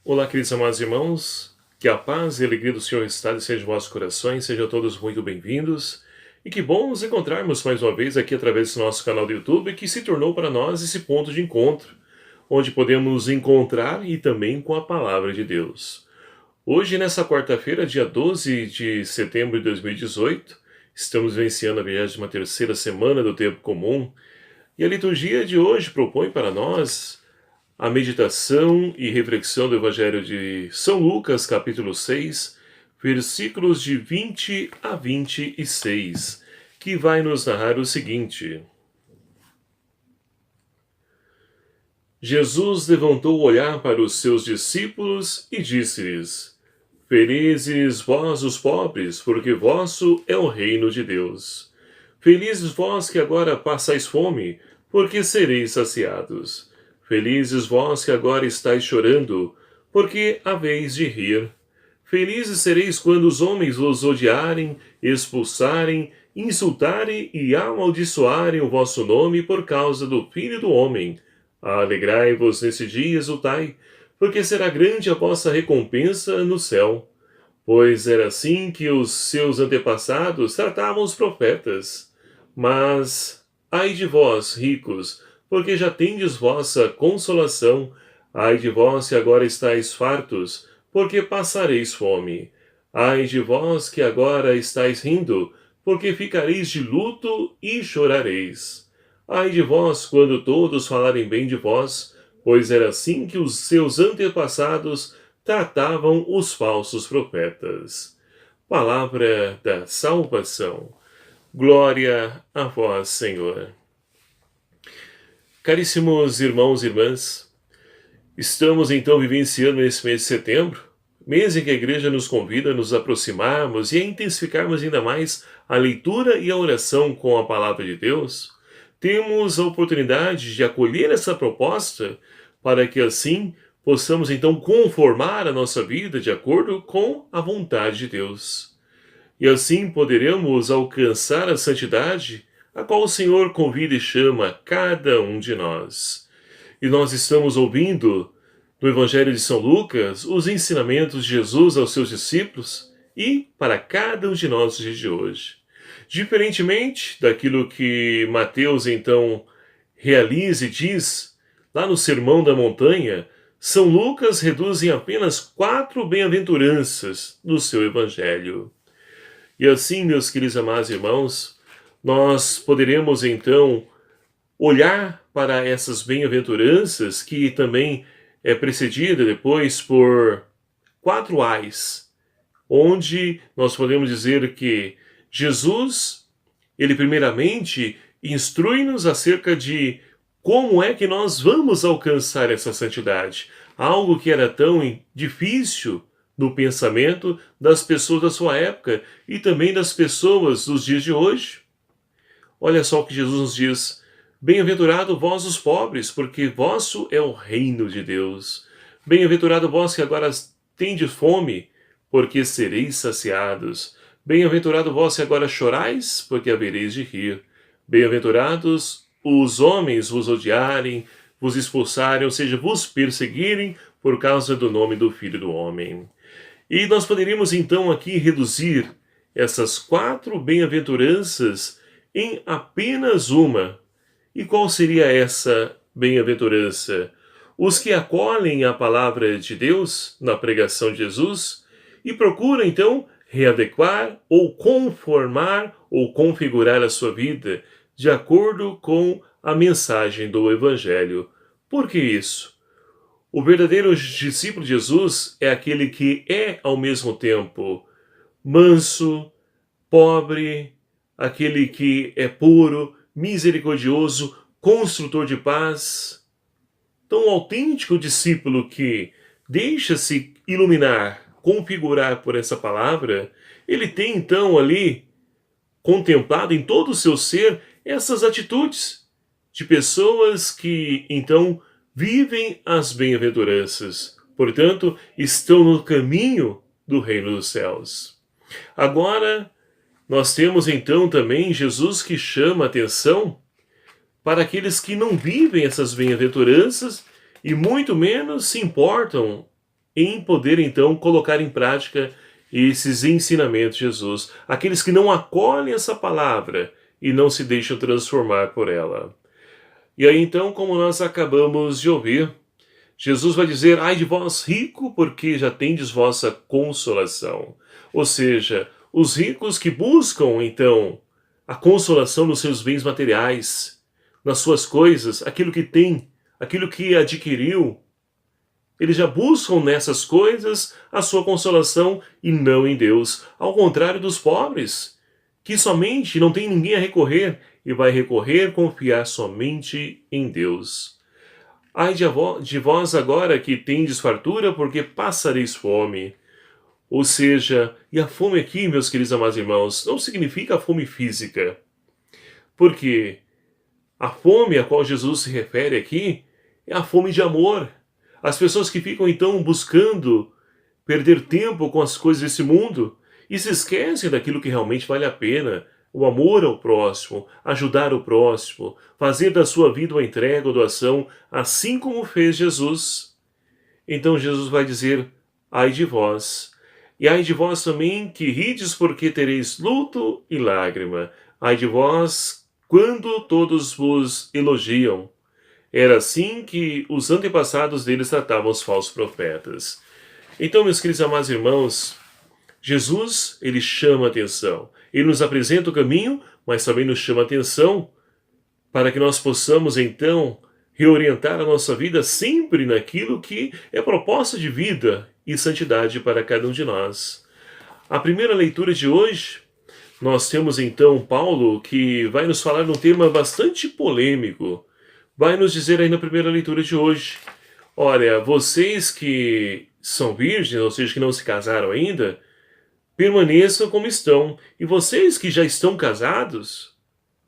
Olá, queridos amados irmãos, que a paz e a alegria do Senhor estado seja em vossos corações, sejam todos muito bem-vindos, e que bom nos encontrarmos mais uma vez aqui através do nosso canal do YouTube, que se tornou para nós esse ponto de encontro, onde podemos nos encontrar e também com a Palavra de Deus. Hoje, nessa quarta-feira, dia 12 de setembro de 2018, estamos vivenciando a 23ª semana do Tempo Comum, e a liturgia de hoje propõe para nós a meditação e reflexão do Evangelho de São Lucas, capítulo 6, versículos de 20 a 26, que vai nos narrar o seguinte: Jesus levantou o olhar para os seus discípulos e disse-lhes: Felizes vós os pobres, porque vosso é o reino de Deus. Felizes vós que agora passais fome, porque sereis saciados. Felizes vós que agora estáis chorando, porque haveis de rir. Felizes sereis quando os homens vos odiarem, expulsarem, insultarem e amaldiçoarem o vosso nome por causa do Filho do Homem. Alegrai-vos nesse dia e exultai, porque será grande a vossa recompensa no céu. Pois era assim que os seus antepassados tratavam os profetas. Mas, ai de vós, ricos, porque já tendes vossa consolação. Ai de vós que agora estáis fartos, porque passareis fome. Ai de vós que agora estáis rindo, porque ficareis de luto e chorareis. Ai de vós quando todos falarem bem de vós, pois era assim que os seus antepassados tratavam os falsos profetas. Palavra da salvação. Glória a vós, Senhor. Caríssimos irmãos e irmãs, estamos então vivenciando esse mês de setembro, mês em que a Igreja nos convida a nos aproximarmos e a intensificarmos ainda mais a leitura e a oração com a Palavra de Deus. Temos a oportunidade de acolher essa proposta para que assim possamos então conformar a nossa vida de acordo com a vontade de Deus. E assim poderemos alcançar a santidade a qual o Senhor convida e chama cada um de nós. E nós estamos ouvindo no Evangelho de São Lucas os ensinamentos de Jesus aos seus discípulos e para cada um de nós nos dias de hoje. Diferentemente daquilo que Mateus então realiza e diz lá no Sermão da Montanha, São Lucas reduz em apenas 4 bem-aventuranças no seu Evangelho. E assim, meus queridos amados irmãos, nós poderemos então olhar para essas bem-aventuranças, que também é precedida depois por 4 ais, onde nós podemos dizer que Jesus, ele primeiramente instrui-nos acerca de como é que nós vamos alcançar essa santidade, algo que era tão difícil no pensamento das pessoas da sua época e também das pessoas dos dias de hoje. Olha só o que Jesus nos diz: Bem-aventurado vós os pobres, porque vosso é o reino de Deus. Bem-aventurado vós que agora tendes fome, porque sereis saciados. Bem-aventurado vós que agora chorais, porque havereis de rir. Bem-aventurados os homens vos odiarem, vos expulsarem, ou seja, vos perseguirem por causa do nome do Filho do Homem. E nós poderíamos então aqui reduzir essas 4 bem-aventuranças em apenas uma. E qual seria essa bem-aventurança? Os que acolhem a palavra de Deus na pregação de Jesus e procuram então readequar ou conformar ou configurar a sua vida de acordo com a mensagem do Evangelho. Por que isso? O verdadeiro discípulo de Jesus é aquele que é ao mesmo tempo manso, pobre, aquele que é puro, misericordioso, construtor de paz. Então, o autêntico discípulo que deixa-se iluminar, configurar por essa palavra, ele tem então ali contemplado em todo o seu ser essas atitudes de pessoas que então vivem as bem-aventuranças, portanto, estão no caminho do reino dos céus. Agora, nós temos então também Jesus que chama a atenção para aqueles que não vivem essas bem-aventuranças e muito menos se importam em poder então colocar em prática esses ensinamentos de Jesus. Aqueles que não acolhem essa palavra e não se deixam transformar por ela. E aí então, como nós acabamos de ouvir, Jesus vai dizer: ai de vós rico, porque já tendes vossa consolação. Ou seja, os ricos que buscam então a consolação nos seus bens materiais, nas suas coisas, aquilo que tem, aquilo que adquiriu, eles já buscam nessas coisas a sua consolação e não em Deus. Ao contrário dos pobres, que somente não tem ninguém a recorrer e vai recorrer, confiar somente em Deus. Ai de vós agora que tendes fartura, porque passareis fome. Ou seja, e a fome aqui, meus queridos amados irmãos, não significa a fome física. Porque a fome a qual Jesus se refere aqui é a fome de amor. As pessoas que ficam então buscando perder tempo com as coisas desse mundo e se esquecem daquilo que realmente vale a pena, o amor ao próximo, ajudar o próximo, fazer da sua vida uma entrega ou doação, assim como fez Jesus. Então Jesus vai dizer: ai de vós, e ai de vós também que rides, porque tereis luto e lágrima. Ai de vós quando todos vos elogiam. Era assim que os antepassados deles tratavam os falsos profetas. Então, meus queridos amados irmãos, Jesus, ele chama a atenção. Ele nos apresenta o caminho, mas também nos chama a atenção para que nós possamos, então, reorientar a nossa vida sempre naquilo que é proposta de vida e santidade para cada um de nós. A primeira leitura de hoje, nós temos, então, Paulo, que vai nos falar de um tema bastante polêmico. Vai nos dizer aí na primeira leitura de hoje: olha, vocês que são virgens, ou seja, que não se casaram ainda, permaneçam como estão. E vocês que já estão casados,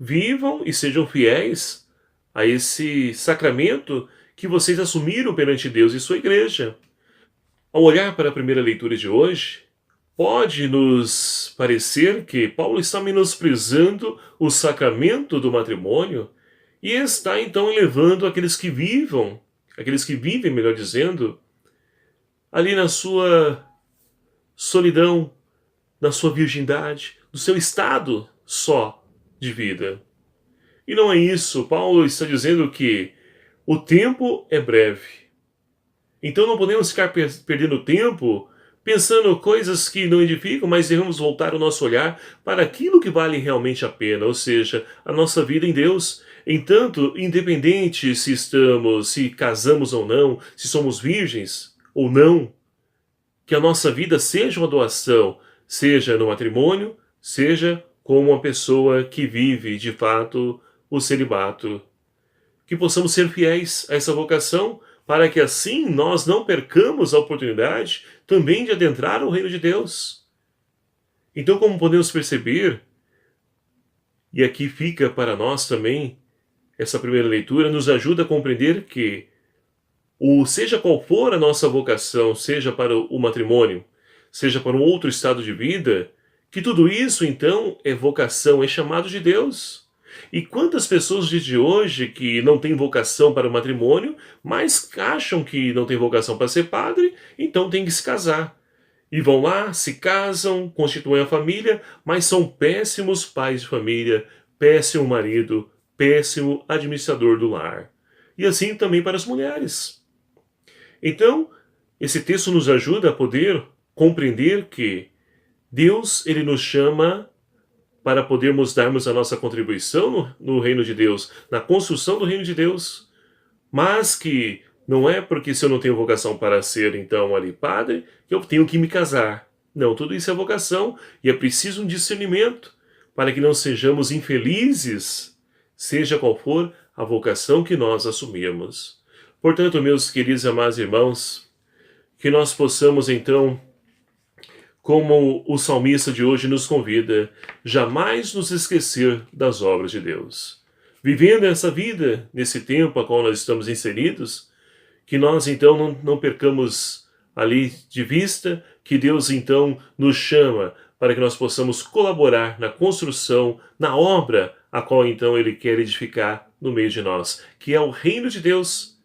vivam e sejam fiéis a esse sacramento que vocês assumiram perante Deus e sua igreja. Ao olhar para a primeira leitura de hoje, pode nos parecer que Paulo está menosprezando o sacramento do matrimônio e está então elevando aqueles que vivem, melhor dizendo, ali na sua solidão, na sua virgindade, no seu estado só de vida. E não é isso. Paulo está dizendo que o tempo é breve. Então não podemos ficar perdendo tempo pensando coisas que não edificam, mas devemos voltar o nosso olhar para aquilo que vale realmente a pena, ou seja, a nossa vida em Deus. Entanto, independente se casamos ou não, se somos virgens ou não, que a nossa vida seja uma doação, seja no matrimônio, seja como uma pessoa que vive de fato o celibato. Que possamos ser fiéis a essa vocação, para que assim nós não percamos a oportunidade também de adentrar o reino de Deus. Então, como podemos perceber, e aqui fica para nós também, essa primeira leitura nos ajuda a compreender que, seja qual for a nossa vocação, seja para o matrimônio, seja para um outro estado de vida, que tudo isso então é vocação, é chamado de Deus. E quantas pessoas de hoje que não têm vocação para o matrimônio, mas acham que não tem vocação para ser padre, então tem que se casar. E vão lá, se casam, constituem a família, mas são péssimos pais de família, péssimo marido, péssimo administrador do lar. E assim também para as mulheres. Então, esse texto nos ajuda a poder compreender que Deus, ele nos chama para podermos darmos a nossa contribuição no reino de Deus, na construção do reino de Deus, mas que não é porque se eu não tenho vocação para ser, então, ali padre, que eu tenho que me casar. Não, tudo isso é vocação e é preciso um discernimento para que não sejamos infelizes, seja qual for a vocação que nós assumimos. Portanto, meus queridos e amados irmãos, que nós possamos, então, como o salmista de hoje nos convida, jamais nos esquecer das obras de Deus. Vivendo essa vida, nesse tempo a qual nós estamos inseridos, que nós então não percamos ali de vista que Deus então nos chama para que nós possamos colaborar na construção, na obra a qual então Ele quer edificar no meio de nós, que é o reino de Deus,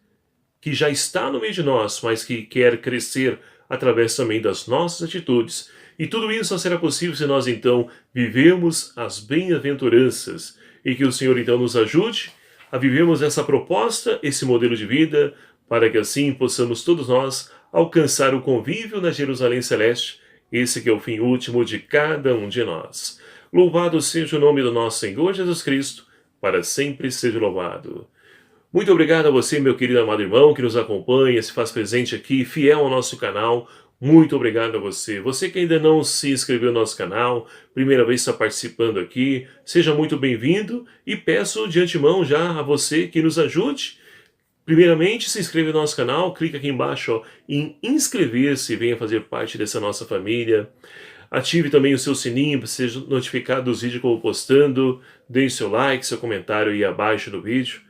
que já está no meio de nós, mas que quer crescer através também das nossas atitudes. E tudo isso só será possível se nós então vivemos as bem-aventuranças e que o Senhor então nos ajude a vivermos essa proposta, esse modelo de vida, para que assim possamos todos nós alcançar o convívio na Jerusalém Celeste, esse que é o fim último de cada um de nós. Louvado seja o nome do nosso Senhor Jesus Cristo, para sempre seja louvado. Muito obrigado a você, meu querido amado irmão, que nos acompanha, se faz presente aqui, fiel ao nosso canal. Muito obrigado a você. Você que ainda não se inscreveu no nosso canal, primeira vez está participando aqui, seja muito bem-vindo e peço de antemão já a você que nos ajude. Primeiramente, se inscreva no nosso canal, clica aqui embaixo ó, em inscrever-se e venha fazer parte dessa nossa família. Ative também o seu sininho para ser notificado dos vídeos que eu vou postando. Deixe seu like, seu comentário aí abaixo do vídeo.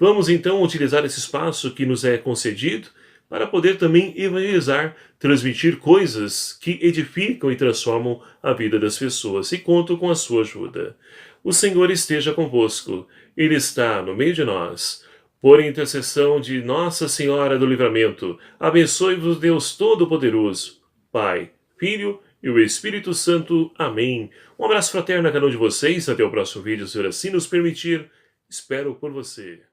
Vamos então utilizar esse espaço que nos é concedido para poder também evangelizar, transmitir coisas que edificam e transformam a vida das pessoas. E conto com a sua ajuda. O Senhor esteja convosco. Ele está no meio de nós. Por intercessão de Nossa Senhora do Livramento, abençoe-vos Deus Todo-Poderoso, Pai, Filho e o Espírito Santo. Amém. Um abraço fraterno a cada um de vocês. Até o próximo vídeo, se assim nos permitir. Espero por você.